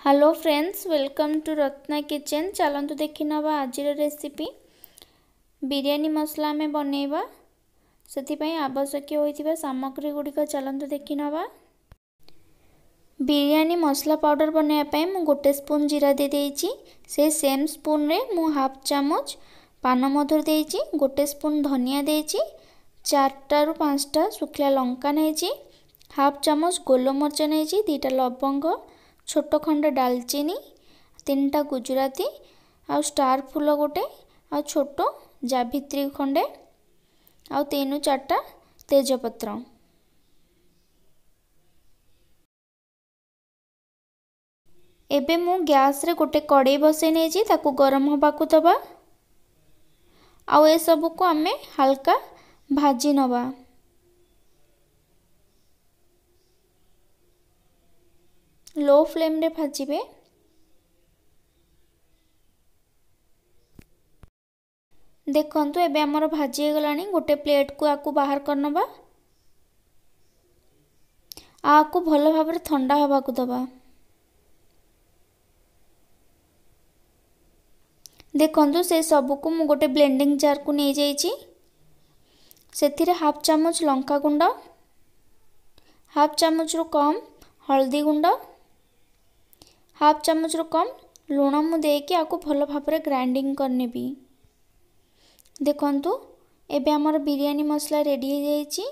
Hello friends, welcome to Ratna kitchen. चलतु देखी नवा आज रेसिपी बिरयानी मसला आम बनैबा। से आवश्यक होता सामग्री गुड़िक चलतु देखी नवा। बिरयानी मसला पाउडर बनवाई मु गोटे स्पून जीरा दे देइछि। से सेम स्पून रे मु हाफ चामच पान मधुर देइछि, गोटे स्पून धनिया देइछि, 4 ରୁ 5टा सुखिला लंका नेछि, हाफ चामच गोलमरिच नेछि, 2टा लवंग, छोट खंड डालचीनी, 3टा गुजराती, आ स्टार फूल गोटे, आ छोट जावित्री खंडे, आ 3 ରୁ 4टा तेजपत्र। एबे मु गैस रे गोटे कड़ाई बसई नेछि, ताकू गरम होबाकू दबा। आउ ए सब को आमे हल्का भाजी नवा। लो फ्लेम रे भाजिबे। देखंतु एबे हमर भाजी गलानी। गोटे प्लेट को आकू बाहर करनबा। आकू भलो भाबरे ठंडा होबाकू दबा। देखंतु से सब को मु गोटे ब्लेंडिंग जार को नै जाईची। सेथिरे हाफ चामच लंका गुंड, हाफ चामच रो कम हल्दी गुंड, हाफ चामच रो कम लूण मु देकी आकू भलो भाबरे ग्राइंडिंग करनेबी। देखंतु एबे हमर बिरयानी मसला रेडी हो जाईची।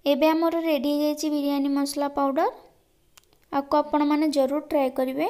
एबे हमर रेडी हो जाईची बिरयानी मसला पाउडर। आपको आपण माने जरूर ट्राई करिवे।